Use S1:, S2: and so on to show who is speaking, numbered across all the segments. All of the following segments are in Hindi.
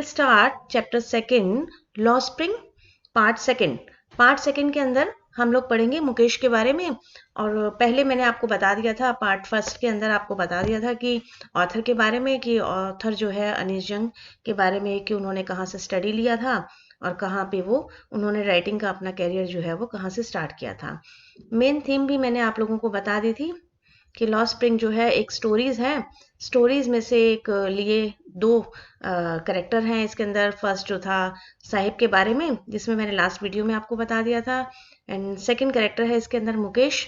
S1: Will start chapter second, law spring, part second. Part second के अंदर हम लोग पढ़ेंगे मुकेश के बारे में। और पहले मैंने आपको बता दिया था, पार्ट फर्स्ट के अंदर आपको बता दिया था कि ऑथर के बारे में, कि ऑथर जो है अनीश जंग के बारे में, कि उन्होंने कहाँ से स्टडी लिया था और कहाँ पे वो उन्होंने राइटिंग का अपना करियर जो है वो कहाँ से स्टार्ट किया था। मेन थीम भी मैंने आप लोगों को बता दी थी कि लॉ स्प्रिंग जो है एक स्टोरीज है। स्टोरीज में से एक लिए दो करेक्टर हैं इसके अंदर। फर्स्ट जो था साहिब के बारे में, जिसमें मैंने लास्ट वीडियो में आपको बता दिया था। एंड सेकंड करेक्टर है इसके अंदर मुकेश।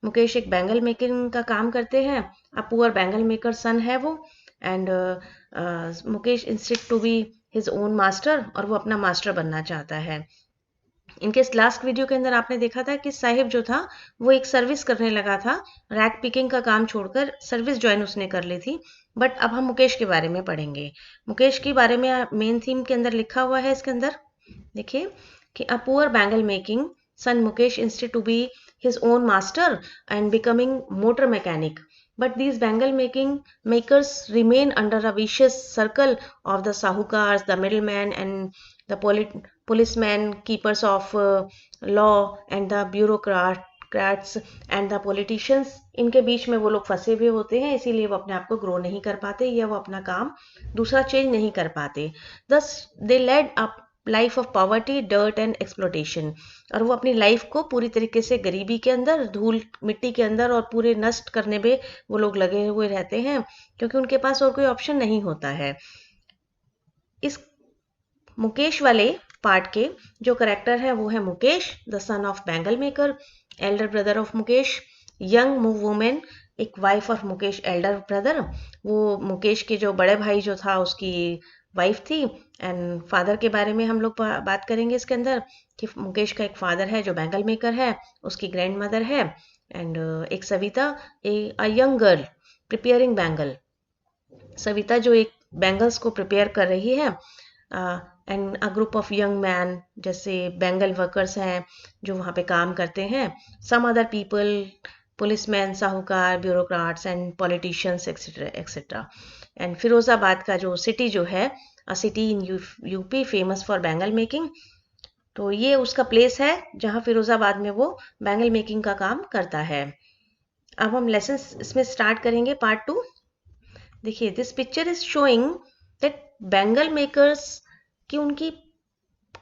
S1: मुकेश एक बैंगल मेकिंग का काम करते हैं, a poor bangle maker son है वो। And Mukesh instead to be his own master, और वो अपना मास्टर बनना चाहता है। इनके लास्ट वीडियो के अंदर आपने देखा था कि साहिब जो था वो एक सर्विस करने लगा था, रैक पिकिंग का काम छोड़कर सर्विस ज्वाइन उसने कर ली थी। बट अब हम मुकेश के बारे में पढ़ेंगे। मुकेश के बारे में मेन थीम के अंदर लिखा हुआ है इसके अंदर, देखिए कि a poor bangle making son Mukesh instead to be his own master and becoming motor mechanic, but these bangle making makers remain under a vicious circle of the sahukars, the middlemen, and the policemen, keepers of law, and the bureaucrats and the politicians। इनके बीच में वो लोग फंसे हुए होते हैं, इसीलिए वो अपने आप को ग्रो नहीं कर पाते या वो अपना काम दूसरा चेंज नहीं कर पाते। thus they led up life of poverty, dirt and exploitation. और वो अपनी लाइफ को पूरी तरीके से गरीबी के अंदर, धूल मिट्टी के अंदर और पूरे नष्ट करने में वो लोग लगे हुए रहते हैं, क्योंकि उनके पास और कोई ऑप्शन नहीं होता है। इस मुकेश वाले पार्ट के जो करेक्टर है वो है Mukesh, the son of bangle maker, elder brother of Mukesh. Young woman, एक wife of Mukesh elder brother. वो मुकेश के जो बड़े भाई जो था उसकी वाइफ थी। एंड फादर के बारे में हम लोग बात करेंगे इसके अंदर, कि मुकेश का एक फादर है जो बैंगल मेकर है, उसकी ग्रैंड मदर है। एंड एक सविता, अ young girl preparing bangle. Savita जो एक बैंगल्स को प्रिपेयर कर रही है। And a group of young man, जैसे बैंगल वर्कर्स हैं जो वहाँ पे काम करते हैं। Some other people, policeman, sahukar, bureaucrats and politicians etcetera etcetera. And Firozabad का जो सिटी जो है, a city in UP famous for bangle making. तो ये उसका प्लेस है जहाँ फिरोजाबाद में वो बैंगल मेकिंग का काम करता है। अब हम लेसन इसमें स्टार्ट करेंगे, पार्ट 2। देखिए, this picture is showing that bangle makers की उनकी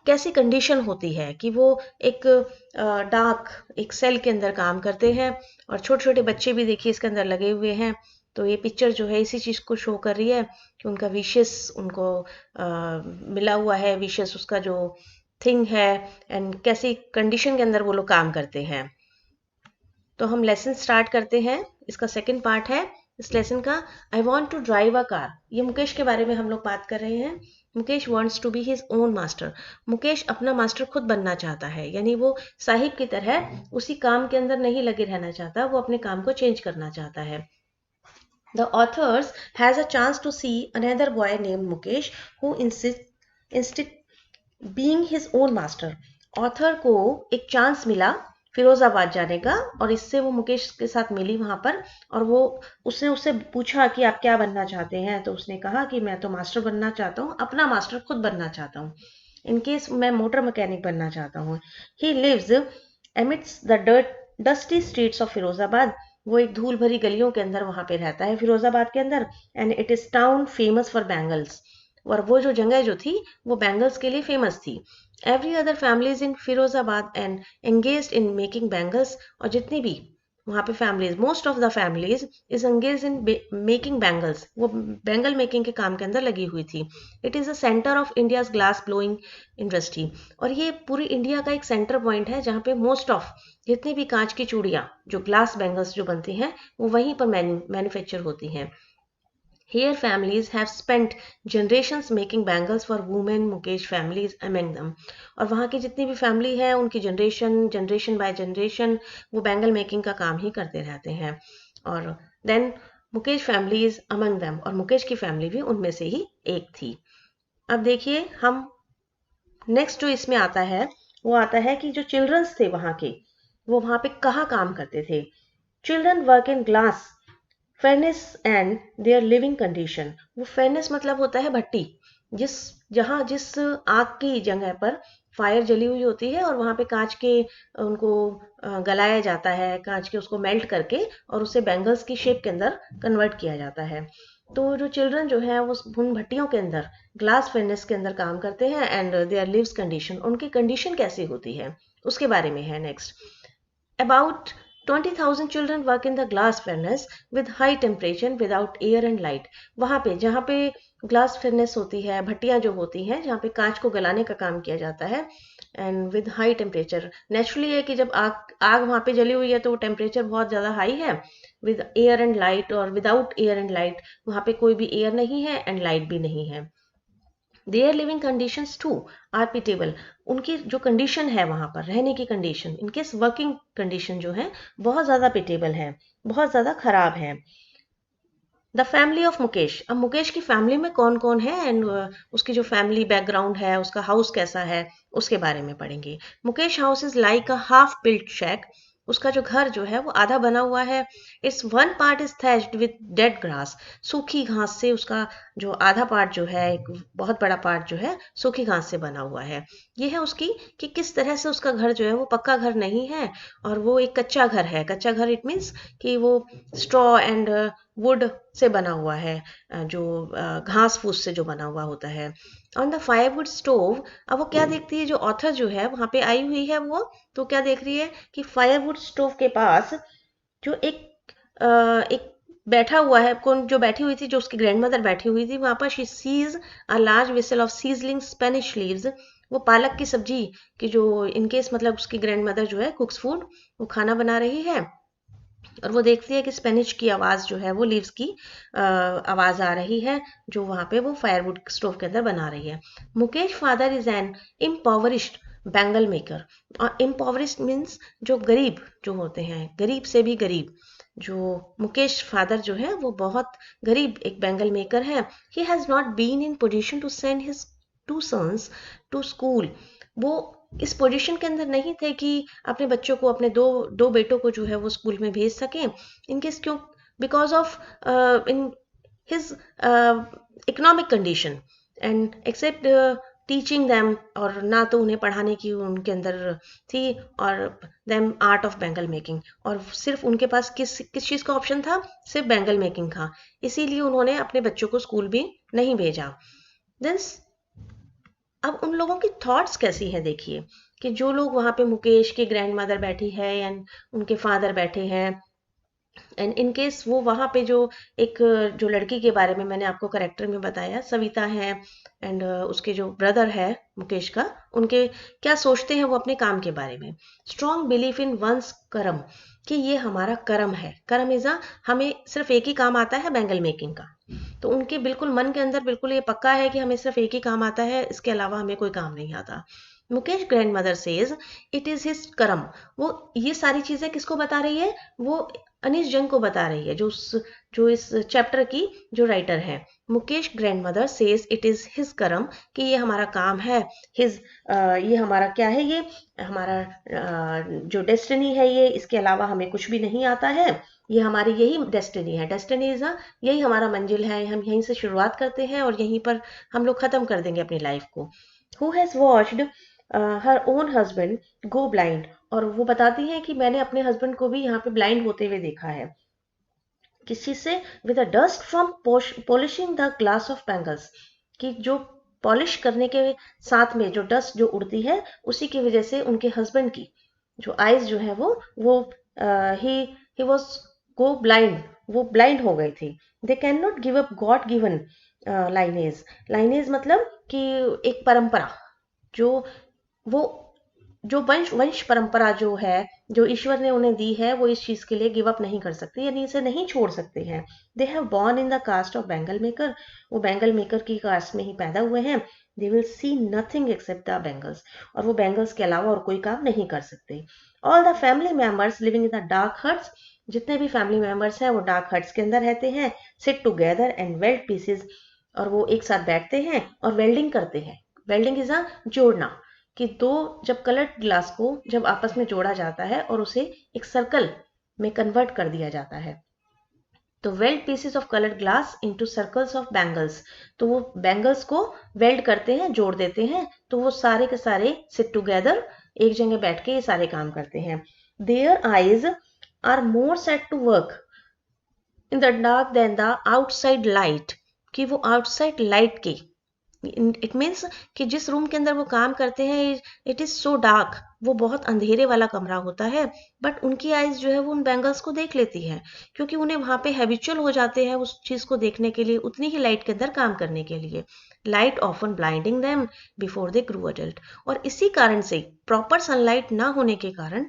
S1: कैसी कंडीशन होती है, कि वो एक डार्क एक सेल के अंदर काम करते हैं, और छोटे छोटे बच्चे भी देखिए इसके अंदर लगे हुए हैं। तो ये पिक्चर जो है इसी चीज़ को शो कर रही है कि उनका विशेष उनको मिला हुआ है, विशेष उसका जो थिंग है, एंड कैसी कंडीशन के अंदर वो लोग काम करते हैं। तो हम लेसन स्टार्ट करते हैं। इसका सेकंड पार्ट है इस लेसन का, I want to drive a car. ये मुकेश के बारे में हम लोग बात कर रहे हैं। Mukesh wants to be his own master. Mukesh अपना मास्टर खुद बनना चाहता है, यानी वो साहिब की तरह उसी काम के अंदर नहीं लगे रहना चाहता, वो अपने काम को चेंज करना चाहता है। The authors has a chance to see another boy named Mukesh who instead being his own master। Author को एक चांस मिला फिरोजाबाद जाने का, और इससे वो मुकेश के साथ मिली वहां पर। और वो उसने उससे पूछा कि आप क्या बनना चाहते हैं, तो उसने कहा कि मैं तो मास्टर बनना चाहता हूँ, अपना मास्टर खुद बनना चाहता हूँ। इनकेस मैं मोटर मैकेनिक बनना चाहता हूँ। He lives amidst the dusty streets of Firozabad. वो एक धूल भरी गलियों के अंदर वहां पे रहता है फिरोजाबाद के अंदर। And it is town famous for bangles. और वो जो जगह जो थी वो बैंगल्स के लिए फेमस थी। Every other families in Firozabad and engaged in making bangles. और जितनी भी वहाँ पे families, most of the families is engage in making bangles, वो बैंगल मेकिंग के काम के अंदर लगी हुई थी। It is a centre of India's glass blowing industry. और ये पूरी इंडिया का एक सेंटर पॉइंट है जहाँ पे मोस्ट ऑफ जितनी भी कांच की चूड़ियाँ, जो ग्लास बैंगल्स जो बनती हैं, वो वहीं पर मैन्युफैक्चर होती हैं। Here families have spent generations making bangles for women Mukesh families among them। और वहाँ की जितनी भी फैमिली है उनकी जनरेशन बाय जनरेशन वो बैंगल मेकिंग का काम ही करते रहते हैं। और then Mukesh families among them, और मुकेश की फैमिली भी उनमें से ही एक थी। अब देखिए, हम नेक्स्ट जो इसमें आता है वो आता है कि जो चिल्ड्रंस थे वहाँ के, वो वहाँ पे कहाँ काम करते थे। Children work in glass furnace and their living condition. वो फेर्नेस मतलब होता है भट्टी, जिस आग की जगह पर फायर जली हुई होती है और वहां पे कांच के उनको गलाया जाता है, कांच के उसको मेल्ट करके और उसे बैंगल्स की शेप के अंदर कन्वर्ट किया जाता है। तो जो चिल्ड्रन जो है वो उन भट्टियों के अंदर ग्लास फर्नेस के अंदर काम करते हैं एंड देयर लिव्स कंडीशन, उनकी कंडीशन कैसी होती है उसके बारे में है next. About 20,000 children work in the glass furnace with high temperature without air and light। वहाँ पे जहाँ पे ग्लास फर्नेस होती है, भट्टियाँ जो होती हैं जहाँ पे कांच को गलाने का काम किया जाता है and with high temperature. Naturally है कि जब आग आग वहाँ पे जली हुई है तो टेम्परेचर बहुत ज़्यादा हाई है, विद एयर एंड लाइट और विदाउट एयर एंड लाइट, वहाँ पे कोई भी एयर नहीं है एंड लाइट भी नहीं है। Their living conditions too are pitiable. उनकी जो कंडीशन है वहां पर रहने की कंडीशन, इनके वर्किंग कंडीशन जो है बहुत ज़्यादा पिटेबल है, बहुत ज़्यादा खराब है। The family of Mukesh. अब मुकेश की फैमिली में कौन कौन है एंड उसकी जो फैमिली बैकग्राउंड है, उसका हाउस कैसा है, उसके बारे में पढ़ेंगे। Mukesh house is like a half built shack. उसका जो घर जो है वो आधा बना हुआ है। It's one part is thatched with dead grass. सूखी घास से उसका जो आधा पार्ट जो है, एक बहुत बड़ा पार्ट जो है सूखी घास से बना हुआ है। ये है उसकी कि किस तरह से उसका घर जो है वो पक्का घर नहीं है और वो एक कच्चा घर है। कच्चा घर इट मीन्स कि वो स्ट्रॉ एंड वुड से बना हुआ है, जो घास फूस से जो बना हुआ होता है। On the firewood stove. अब वो क्या देखती है, जो ऑथर जो है वहां पे आई हुई है वो तो क्या देख रही है कि फायरवुड स्टोव के पास जो एक बैठा हुआ है, कौन जो बैठी हुई थी, जो उसकी ग्रैंडमदर बैठी हुई थी वहां पर। She sees a large whistle of sizzling Spanish leaves. वो पालक की सब्जी की जो इनकेस मतलब उसकी ग्रैंडमदर जो है कुक्स फूड, वो खाना बना रही है और वो देखती है कि स्पेनिश की आवाज़ जो है वो लीव्स की आवाज़ आ रही है जो वहाँ पे वो फायरवुड स्टोव के अंदर बना रही है। Mukesh father is an impoverished bangle maker. और इम्पॉवरिश्ड मीन्स जो गरीब जो होते हैं, गरीब से भी गरीब। जो मुकेश फादर जो है वो बहुत गरीब एक बैंगल मेकर है। He has not been in position to send his two sons to school. वो इस पोजीशन के अंदर नहीं थे कि अपने बच्चों को, अपने दो दो बेटों को जो है वो स्कूल में भेज सकें। इनकेस क्यों, because of in his economic condition and accept teaching them, और ना तो उन्हें पढ़ाने की उनके अंदर थी, और them art of bangle making, और सिर्फ उनके पास किस किस चीज़ का ऑप्शन था, सिर्फ बैंगल मेकिंग था। इसीलिए उन्होंने अपने बच्चों को स्कूल भी नहीं भेजा। दिस अब उन लोगों की थॉट्स कैसी हैं देखिए, कि जो लोग वहाँ पे मुकेश की ग्रैंड मदर बैठी है एंड उनके फादर बैठे हैं एंड इन केस वो वहाँ पे जो एक जो लड़की के बारे में मैंने आपको करेक्टर में बताया, सविता है एंड उसके जो ब्रदर है मुकेश का, उनके क्या सोचते हैं वो अपने काम के बारे में। स्ट्रॉन्ग बिलीफ इन वंस कर्म, कि ये हमारा कर्म है। कर्म इज हमें सिर्फ एक ही काम आता है, बैंगल मेकिंग का। तो उनके बिल्कुल मन के अंदर बिल्कुल ये पक्का है कि हमें सिर्फ एक ही काम आता है, इसके अलावा हमें कोई काम नहीं आता। Mukesh grand mother says it is his कर्म। वो ये सारी चीजें किसको बता रही है, वो अनीश जंग को बता रही है, जो इस चैप्टर की जो राइटर है। Mukesh grand mother says it is his कर्म, कि ये हमारा काम है। हिज ये हमारा क्या है, ये हमारा जो डेस्टिनी है, ये इसके अलावा हमें कुछ भी नहीं आता है। ये हमारी यही डेस्टिनी है। डेस्टिनी इज यही हमारा मंजिल है। हम यहीं से शुरुआत करते हैं और यहीं पर हम लोग खत्म कर देंगे अपनी लाइफ को। Who has watched her own husband go blind. और वो बताती हैं कि मैंने अपने हस्बैंड को भी यहाँ पे ब्लाइंड होते हुए देखा है। किस चीज से, with a dust from polishing the glass of bangles, कि जो पॉलिश करने के साथ में जो डस्ट जो उड़ती है, उसी की वजह से उनके हस्बैंड की जो आईज जो है वो ही ही वॉज गो ब्लाइंड, वो ब्लाइंड हो गई थी। They can not give up God given lineage. Lineage मतलब कि एक परंपरा, जो वो जो वंश वंश परंपरा जो है, जो ईश्वर ने उन्हें दी है, वो इस चीज के लिए गिव अप नहीं कर सकते, यानी इसे नहीं छोड़ सकते हैं। They have born in the caste of bangle maker. वो बैंगल मेकर की कास्ट में ही पैदा हुए हैं। They will see nothing except the bangles. और वो बैंगल्स के अलावा और कोई काम नहीं कर सकते। All the family members living in the dark huts. जितने भी फैमिली मेंबर्स हैं वो डार्क हट्स के अंदर रहते हैं। Sit together and weld pieces. और वो एक साथ बैठते हैं और वेल्डिंग करते हैं। वेल्डिंग इज अ जोड़ना, कि दो जब कलर्ड ग्लास को जब आपस में जोड़ा जाता है और उसे एक सर्कल में कन्वर्ट कर दिया जाता है। तो weld pieces of coloured glass into circles of bangles, तो वो बैंगल्स को वेल्ड करते हैं, जोड़ देते हैं, तो वो सारे के सारे सिट टुगेदर, एक जगह बैठ के ये सारे काम करते हैं। Their eyes are more set to work in the dark than the outside light, कि वो आउटसाइड लाइट की, इट मीन्स कि जिस रूम के अंदर वो काम करते हैं इट इज सो डार्क, वो बहुत अंधेरे वाला कमरा होता है, बट उनकी आइज जो है वो उन बैंगल्स को देख लेती है, क्योंकि उन्हें वहां पे हैबिचुअल हो जाते हैं उस चीज को देखने के लिए, उतनी ही लाइट के अंदर काम करने के लिए। Light often blinding them before they grew adult, और इसी कारण से प्रॉपर सनलाइट ना होने के कारण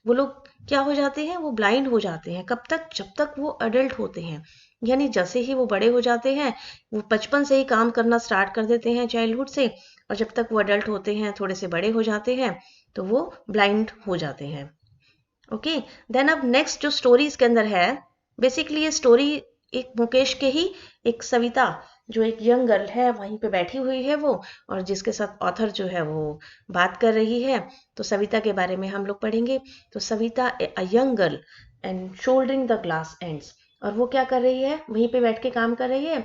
S1: वो लोग क्या हो जाते हैं, वो ब्लाइंड हो जाते हैं। कब तक? जब तक वो अडल्ट होते हैं, यानी जैसे ही वो बड़े हो जाते हैं, वो बचपन से ही काम करना स्टार्ट कर देते हैं चाइल्डहुड से, और जब तक वो अडल्ट होते हैं, थोड़े से बड़े हो जाते हैं, तो वो ब्लाइंड हो जाते हैं। ओके, देन अब नेक्स्ट जो स्टोरी इसके अंदर है, बेसिकली ये स्टोरी एक मुकेश के ही, एक सविता जो एक यंग गर्ल है वहीं पे बैठी हुई है वो, और जिसके साथ ऑथर जो है वो बात कर रही है, तो सविता के बारे में हम लोग पढ़ेंगे। तो सविता अ young girl and soldering the glass ends, और वो क्या कर रही है, वहीं पे बैठ के काम कर रही है,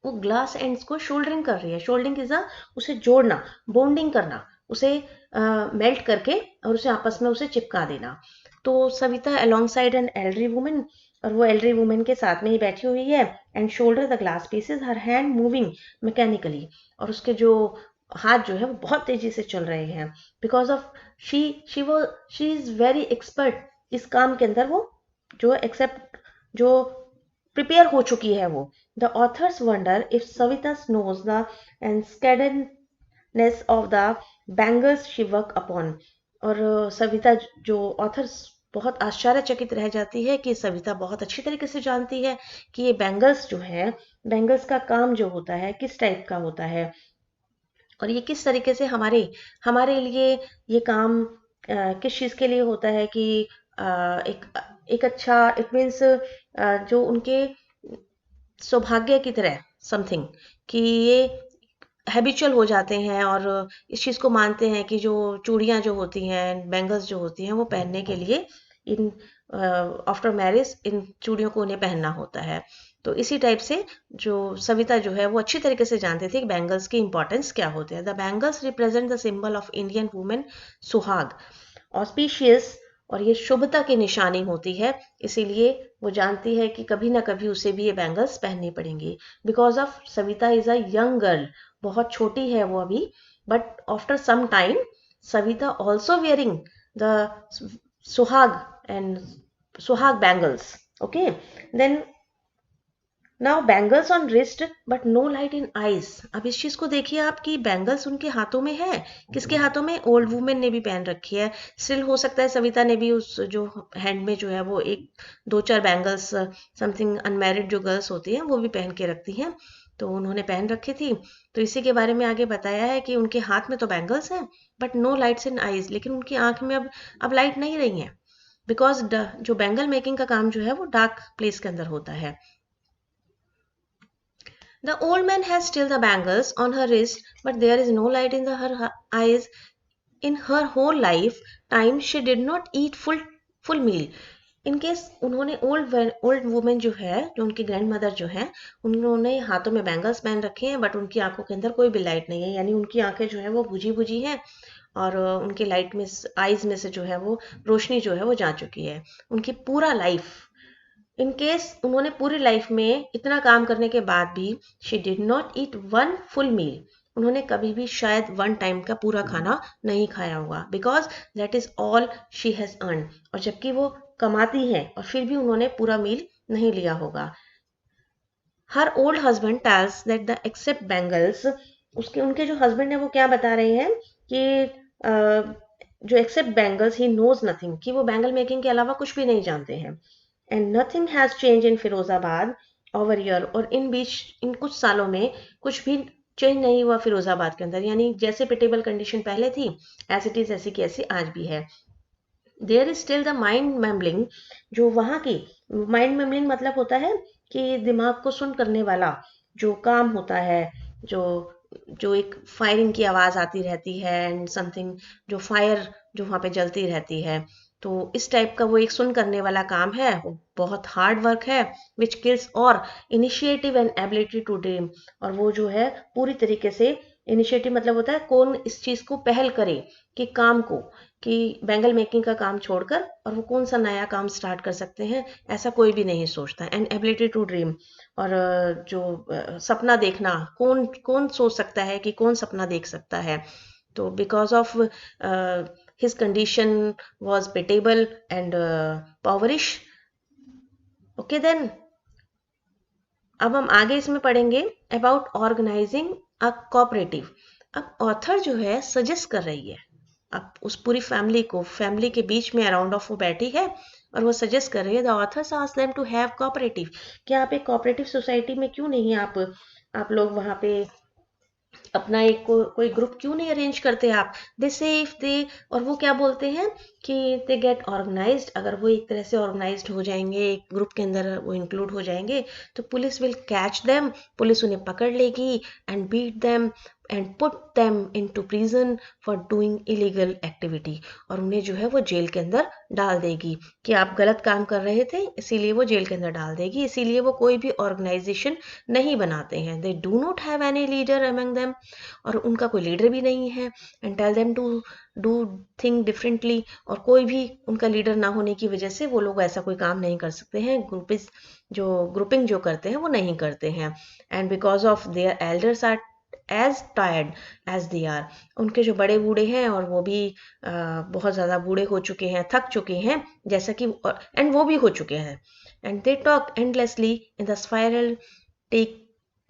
S1: वो ग्लास एंड्स को शोल्डरिंग कर रही है। शोल्डरिंग इज उसे जोड़ना, बॉन्डिंग करना, उसे मेल्ट करके और उसे आपस में उसे चिपका देना। तो Savita alongside an elderly woman, और वो एल्डरी वुमन के साथ में ही बैठी हुई है, and shoulder the glass pieces, her hand moving mechanically, और उसके जो हाथ जो है वो बहुत तेजी से चल रहे हैं, because of she is very expert इस काम के अंदर, वो जो एक्सेप्ट जो प्रिपेयर हो चुकी है वो। The authors wonder if Savita knows the and sacredness of the bangles she work upon, और सविता जो ऑथर्स बहुत आश्चर्यचकित रह जाती है कि सविता बहुत अच्छी तरीके से जानती है कि ये बैंगल्स जो है, बैंगल्स का काम जो होता है किस टाइप का होता है, और ये किस तरीके से हमारे हमारे लिए ये काम किस चीज़ के लिए होता है कि एक एक अच्छा, इट मीन्स जो उनके सौभाग्य की तरह समथिंग, कि ये हैबिचुअल हो जाते हैं और इस चीज़ को मानते हैं कि जो चूड़ियाँ जो होती हैं, बैंगल्स जो होती हैं, वो पहनने के लिए इन आफ्टर मैरिज इन चूड़ियों को उन्हें पहनना होता है। तो इसी टाइप से जो सविता जो है वो अच्छी तरीके से जानती थी कि बैंगल्स की इंपॉर्टेंस क्या होते हैं। The bangles represent the symbol of Indian women, सुहाग, ऑस्पिशियस, और ये शुभता की निशानी होती है, इसीलिए वो जानती है कि कभी ना कभी उसे भी ये बैंगल्स पहननी पड़ेंगी। Because of Savita is a young girl, बहुत छोटी है वो अभी, but after some time Savita also wearing the suhag and suhag bangles. Okay, then now bangles on wrist but no light in eyes. अब इस चीज को देखिए आप कि बैंगल्स उनके हाथों में है, किसके हाथों में? ओल्ड वुमेन ने भी पहन रखी है। स्टिल हो सकता है सविता ने भी उस जो हैंड में जो है वो एक दो चार बैंगल्स, समथिंग अनमैरिड जो गर्ल्स होती हैं वो भी पहन के रखती हैं, तो उन्होंने पहन रखी थी। तो इसी के बारे में आगे बताया है कि उनके हाथ में तो बैंगल्स हैं but no lights in eyes, लेकिन उनकी आंख में अब लाइट नहीं रही है, बिकॉज जो बैंगल मेकिंग का काम जो है वो डार्क प्लेस के अंदर होता है। The old man has still the bangles on her wrist, but there is no light in her eyes. In her whole life time, she did not eat full meal. In case उन्होंने ओल्ड वुमेन जो है, जो उनकी ग्रैंड मदर जो है, उन्होंने हाथों में बैंगल्स पहन रखे हैं, बट उनकी आंखों के अंदर कोई भी लाइट नहीं है, यानी उनकी आंखें जो है वो बुझी बुझी हैं, और उनके लाइट में आईज में से जो है वो रोशनी जो है वो जा चुकी है। उनकी पूरा लाइफ, इन केस उन्होंने पूरी लाइफ में इतना काम करने के बाद भी, she did not eat one full meal, उन्होंने कभी भी शायद वन टाइम का पूरा खाना नहीं खाया होगा, because that is all she has earn, और जबकि वो कमाती हैं और फिर भी उन्होंने पूरा मील नहीं लिया होगा। Her old husband tells that the except bangles, उसके उनके जो हस्बैंड है वो क्या बता रहे हैं कि जो except bangles he knows nothing, कि वो बैंगल मेकिंग के अलावा कुछ भी नहीं जानते हैं। And nothing has change in Firozabad over year, और इन बीच इन कुछ सालों में कुछ भी चेंज नहीं हुआ फिरोजाबाद के अंदर, यानी जैसे पिटेबल कंडीशन पहले थी एज इट इज ऐसी की ऐसी आज भी है। There is still the mind मेमलिंग, जो वहाँ की माइंड मेमलिंग मतलब होता है कि दिमाग को सुन करने वाला जो काम होता है, जो जो एक फायरिंग की आवाज आती रहती है एंड समथिंग, जो फायर जो वहाँ पे जलती रहती है, तो इस टाइप का वो एक सुन करने वाला काम है, वो बहुत हार्ड वर्क है, विच किल्स और initiative and ability to dream. और वो जो है पूरी तरीके से, इनिशिएटिव मतलब होता है कौन इस चीज को पहल करे, कि काम को, कि बैंगल मेकिंग का काम छोड़कर और वो कौन सा नया काम स्टार्ट कर सकते हैं, ऐसा कोई भी नहीं सोचता। एंड एबिलिटी टू ड्रीम, और जो सपना देखना, कौन कौन सोच सकता है कि कौन सपना देख सकता है। तो because of his condition was pitiable and पावरिश। ओके देन, अब हम आगे इसमें पढ़ेंगे अबाउट ऑर्गेनाइजिंग अ कोऑपरेटिव। अब ऑथर जो है सजेस्ट कर रही है, अब उस पूरी फैमिली को, फैमिली के बीच में अराउंड ऑफ वो बैठी है और वो सजेस्ट कर रही है, the authors ask them to have cooperative, क्या आप एक कोऑपरेटिव सोसाइटी में क्यों नहीं, आप लोग वहाँ पे अपना एक कोई ग्रुप क्यों नहीं अरेंज करते आप। दे से इफ दे, और वो क्या बोलते हैं कि दे गेट ऑर्गेनाइज्ड, अगर वो एक तरह से ऑर्गेनाइज्ड हो जाएंगे, एक ग्रुप के अंदर वो इंक्लूड हो जाएंगे, तो police will catch them, police उन्हें पकड़ लेगी, and beat them and put them into prison for doing illegal activity, और उन्हें जो है वो जेल के अंदर डाल देगी, कि आप गलत काम कर रहे थे इसीलिए वो जेल के अंदर डाल देगी। इसीलिए वो कोई भी ऑर्गेनाइजेशन नहीं बनाते हैं। They do not have any leader among them, और उनका कोई लीडर भी नहीं है। And tell them to do thing differently, और कोई भी उनका लीडर ना होने की वजह से वो लोग ऐसा कोई काम नहीं कर सकते हैं, ग्रुपिंग जो करते हैं वो नहीं करते हैं। And because of their elders are as tired as they are, उनके जो बड़े बूढ़े हैं और वो भी बहुत ज़्यादा बूढ़े हो चुके हैं, थक चुके हैं, जैसा कि, एंड वो भी हो चुके हैं। And they talk endlessly in the spiral,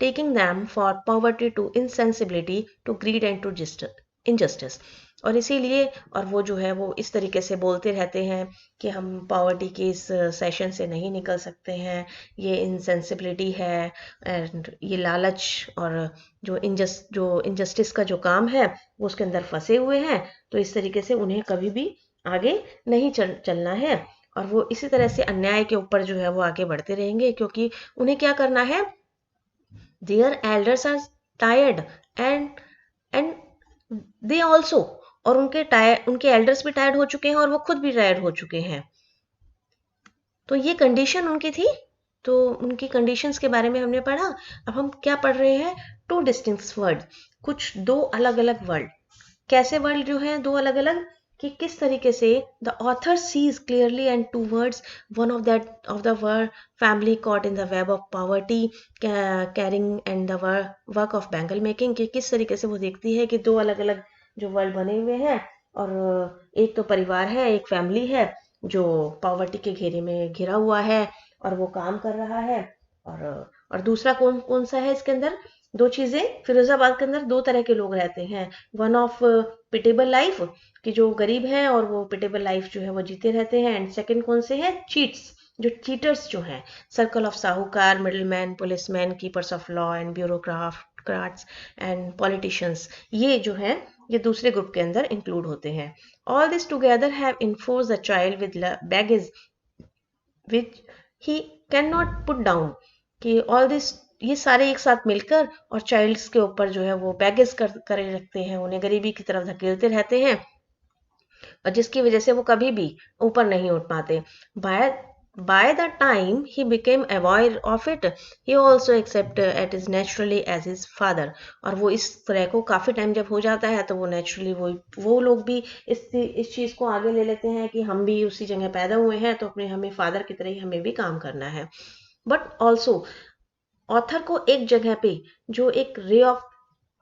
S1: taking them for poverty to insensibility to greed and to injustice। और इसीलिए, और वो जो है वो इस तरीके से बोलते रहते हैं कि हम पॉवर्टी के इस सेशन से नहीं निकल सकते हैं, ये इनसेंसिबिलिटी है, एंड ये लालच, और जो इनजस्टिस का जो काम है वो उसके अंदर फंसे हुए हैं। तो इस तरीके से उन्हें कभी भी आगे नहीं चलना है, और वो इसी तरह से अन्याय के ऊपर जो है वो आगे बढ़ते रहेंगे, क्योंकि उन्हें क्या करना है, their elders are tired and they also, और उनके एल्डर्स भी टायर्ड हो चुके हैं और वो खुद भी टायर्ड हो चुके हैं। तो ये कंडीशन उनकी थी। तो उनकी कंडीशंस के बारे में हमने पढ़ा। अब हम क्या पढ़ रहे हैं, टू डिस्टिंक्ट वर्ड, कुछ दो अलग अलग वर्ड। कैसे वर्ड जो है दो अलग अलग, कि किस तरीके से the author sees clearly and two words one of the word family caught in the web of poverty caring and the work of bangle making, कि किस तरीके से वो देखती है कि दो अलग अलग जो वर्ड बने हुए हैं, और एक तो परिवार है, एक फैमिली है जो पॉवर्टी के घेरे में घिरा हुआ है और वो काम कर रहा है, और दूसरा कौन कौन सा है इसके अंदर, दो चीजें, फिरोजाबाद के अंदर दो तरह के लोग रहते हैं, वन ऑफ पिटेबल लाइफ, कि जो गरीब हैं और वो पिटेबल लाइफ जो है वो जीते रहते हैं, एंड सेकंड कौन से हैं, चीट्स, जो चीटर्स जो हैं, circle of sahukar, middleman, policeman, keepers of law and bureaucrats and politicians, ये जो है ये दूसरे ग्रुप के अंदर इंक्लूड होते हैं। All this together have enforce the child with baggage which he can not put down, कि ऑल दिस, ये सारे एक साथ मिलकर और चाइल्ड्स के ऊपर जो है वो बैगेज करे रखते हैं, उन्हें गरीबी की तरफ धकेलते रहते हैं, और जिसकी वजह से वो कभी भी ऊपर नहीं उठ पाते। By the time he became avoid of it, he also accept it is naturally as his father, और वो इस तरह को काफ़ी टाइम जब हो जाता है तो वो नेचुरली वो लोग भी इस चीज़ को आगे ले लेते हैं कि हम भी उसी जगह पैदा हुए हैं, तो हमें फादर की तरह ही हमें भी काम करना है। बट ऑल्सो ऑथर को एक जगह पे जो एक रे ऑफ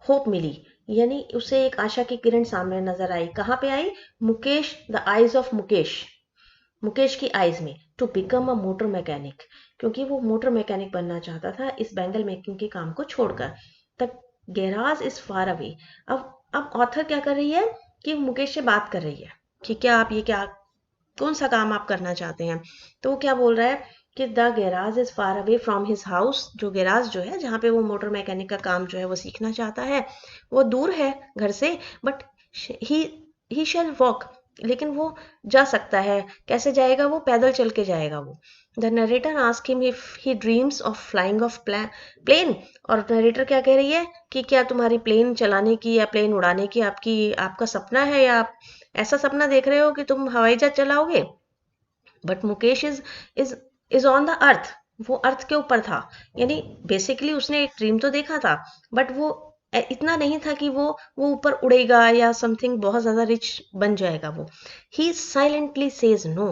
S1: होप मिली, यानी उसे एक आशा की किरण सामने नजर आई। कहाँ पे आई, Mukesh, the eyes of Mukesh की आईज में, to become a motor mechanic, क्योंकि वो मोटर मैकेनिक बनना चाहता था इस बैंगल मेकिंग के काम को छोड़कर। The garage is far away. अब ऑथर क्या कर रही है कि मुकेश से बात कर रही है कि क्या आप ये क्या कौन सा काम आप करना चाहते हैं। तो वो क्या बोल रहा है कि the garage is far away from his house, जो गैराज जो है जहाँ पे वो मोटर मैकेनिक का काम जो है वो सीखना चाहता है वो दूर है घर से, बट ही शैल वॉक, लेकिन वो जा सकता है। कैसे जाएगा, वो पैदल चल के जाएगा वो। The narrator ask him if he dreams of flying of plane, और नरेटर क्या कह रही है कि क्या तुम्हारी प्लेन चलाने की या प्लेन उड़ाने की आपका सपना है, या ऐसा सपना देख रहे हो कि तुम हवाई जहाज चलाओगे, but Mukesh is is on the earth, वो अर्थ के ऊपर था। यानी बेसिकली उसने एक ड्रीम तो देखा था, बट वो इतना नहीं था कि वो ऊपर उड़ेगा या समथिंग बहुत ज्यादा रिच बन जाएगा वो। ही silently says no,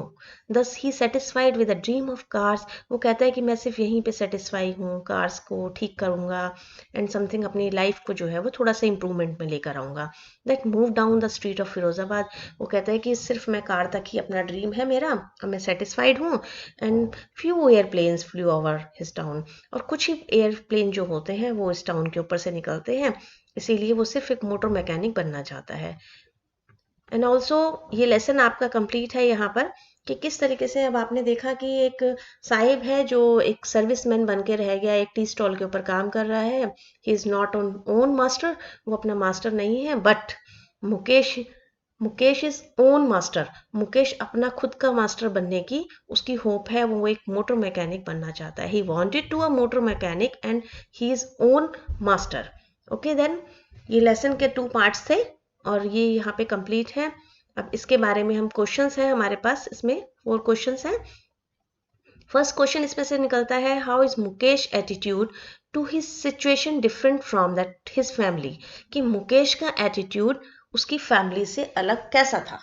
S1: thus he satisfied with the dream of cars. वो कहता है कि मैं सिर्फ यहीं पे सेटिस्फाई हूँ, कार्स को ठीक करूंगा एंड समथिंग अपनी लाइफ को जो है वो थोड़ा सा इंप्रूवमेंट में लेकर आऊंगा। That move down the street of Firozabad. वो कहता है कि सिर्फ मैं कार तक ही अपना ड्रीम है मेरा और मैं सेटिस्फाइड हूँ। And few airplanes flu over his town. और कुछ ही एयरप्लेन जो होते हैं वो इस टाउन के ऊपर से निकलते हैं, इसीलिए वो सिर्फ एक मोटर मैकेनिक बनना चाहता है। एंड ऑल्सो ये लेसन आपका कंप्लीट है यहाँ पर कि किस तरीके से अब आपने देखा कि एक साहिब है जो एक सर्विसमैन बन के रह गया, एक टी स्टॉल के ऊपर काम कर रहा है। He is not on own master, वो अपना मास्टर नहीं है। But Mukesh Mukesh is own master. Mukesh अपना खुद का मास्टर बनने की उसकी होप है, वो एक मोटर मैकेनिक बनना चाहता है। He wanted to a motor mechanic and he is own master. Okay then, ये लेसन के 2 पार्ट्स थे और ये यहाँ पे कंप्लीट है। अब इसके बारे में हम क्वेश्चंस हैं हमारे पास, इसमें 4 क्वेश्चंस हैं। फर्स्ट क्वेश्चन इसमें से निकलता है, how is Mukesh attitude to his situation different from that his family. कि मुकेश का एटीट्यूड उसकी फैमिली से अलग कैसा था।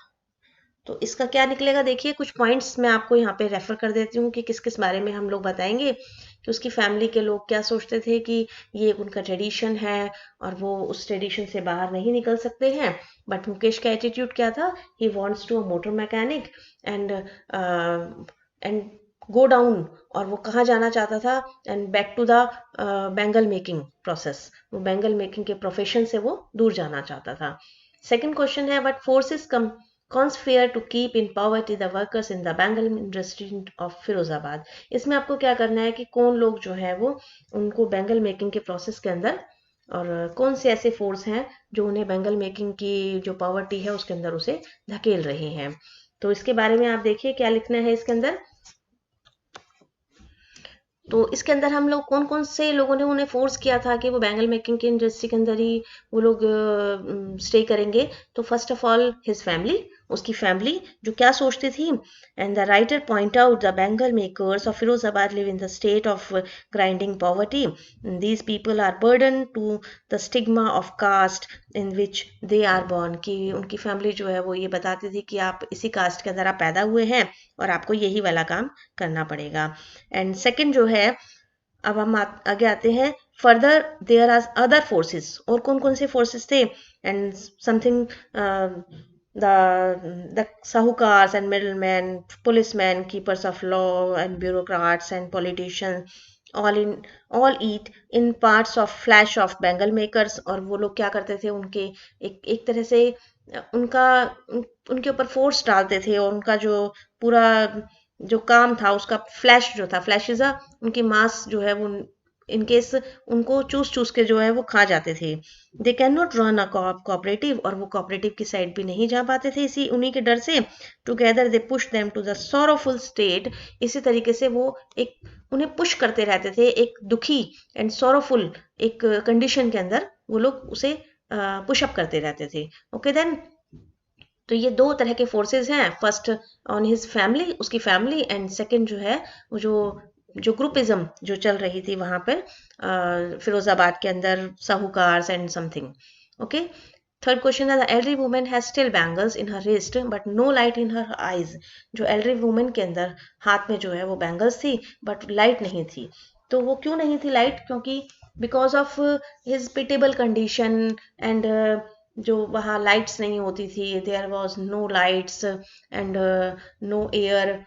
S1: तो इसका क्या निकलेगा, देखिए कुछ पॉइंट्स मैं आपको यहाँ पे रेफर कर देती हूँ कि किस किस बारे में हम लोग बताएंगे कि उसकी फैमिली के लोग क्या सोचते थे कि ये उनका ट्रेडिशन है और वो उस ट्रेडिशन से बाहर नहीं निकल सकते हैं। बट मुकेश का एटीट्यूड क्या था, he wants to a motor mechanic and and go down. और वो कहाँ जाना चाहता था, and back to the bangle making process. वो बैंगल मेकिंग के प्रोफेशन से वो दूर जाना चाहता था। सेकंड क्वेश्चन है, what forces come conspire to keep in poverty the workers in the Bengal industry of Firozabad. इसमें आपको क्या करना है कि कौन लोग जो है वो उनको बैंगल मेकिंग के प्रोसेस के अंदर, और कौन से ऐसे फोर्स हैं जो उन्हें बैंगल मेकिंग की जो पॉवर्टी है उसके अंदर उसे धकेल रहे हैं। तो इसके बारे में आप देखिए क्या लिखना है इसके अंदर। तो इसके अंदर हम लोग कौन कौन से लोगों ने उन्हें फोर्स किया था कि वो बैंगल मेकिंग की इंडस्ट्री के अंदर ही वो लोग स्टे करेंगे। तो first of all his family, उसकी फैमिली जो क्या सोचती थी। And the writer point out the bangle makers of Firozabad live in the state of grinding poverty. These people are burden to the stigma of caste in which they are born. कि उनकी फैमिली जो है वो ये बताती थी कि आप इसी कास्ट के अंदर आप पैदा हुए हैं और आपको यही वाला काम करना पड़ेगा। एंड सेकंड जो है, अब हम आगे आते हैं, further there are other forces. और कौन कौन से फोर्सेस थे, and something the sahukars and middleman, policeman, keepers of law and bureaucrats and politician, all eat in parts of flesh of bangle makers. और वो लोग क्या करते थे, उनके एक तरह से उनका उनके ऊपर फोर्स डालते थे और उनका जो पूरा जो काम था उसका फ्लैश जो था, फ्लैश इज अ उनकी मांस जो है वो इनकेस उनको चूस चूस के जो है वो खा जाते थे। They can not run a cooperative, और वो कोऑपरेटिव की साइड भी नहीं जा पाते थे इसी उन्हीं के डर से। Together they push them to the sorrowful state. इसी तरीके से वो एक उन्हें पुश करते रहते थे एक दुखी एंड सॉरोफुल एक कंडीशन के अंदर, वो लोग उसे पुशअप करते रहते थे। ओके देन, तो ये 2 तरह के फोर्सेस हैं, फर्स्ट ऑन हिज फैमिली, उसकी फैमिली, एंड सेकंड जो है वो जो ग्रुपिज्म जो चल रही थी वहां पर फिरोजाबाद के अंदर, sahukars and something. Okay, third question है, the elderly woman has still bangles in her wrist but no light in her eyes. जो एल्डरी वुमन के अंदर हाथ में जो है वो बैंगल्स थी बट लाइट नहीं थी। तो वो क्यों नहीं थी लाइट, क्योंकि because of his pitiable condition and जो वहाँ लाइट्स नहीं होती थी, there was no lights and no air.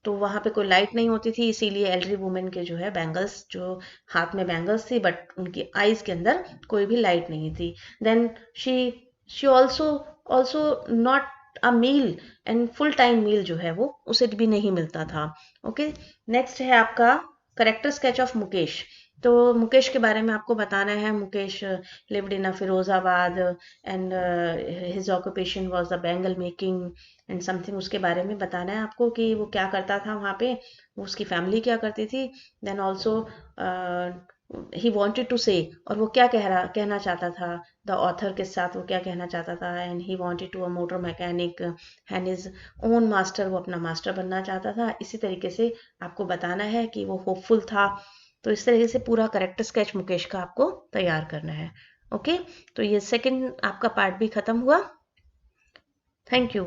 S1: तो वहाँ पे कोई लाइट नहीं होती थी, इसीलिए एल्डरी वुमेन के जो है बैंगल्स, जो हाथ में बैंगल्स थी बट उनकी आईज के अंदर कोई भी लाइट नहीं थी। Then she she also also not a meal, and full time meal जो है वो उसे भी नहीं मिलता था। ओके, नेक्स्ट है आपका करेक्टर स्केच ऑफ मुकेश। तो मुकेश के बारे में आपको बताना है। Mukesh lived in a Firozabad and his occupation was the bangle making and something. उसके बारे में बताना है आपको कि वो क्या करता था वहाँ पे, वो उसकी फैमिली क्या करती थी। Then also he wanted to say, और वो क्या कहना चाहता था, द ऑथर के साथ वो क्या कहना चाहता था, and he wanted to a motor mechanic and his own master, वो अपना मास्टर बनना चाहता था। इसी तरीके से आपको बताना है कि वो होपफुल था। तो इस तरीके से पूरा करेक्टर स्केच मुकेश का आपको तैयार करना है। ओके, तो ये सेकंड आपका पार्ट भी खत्म हुआ। Thank you.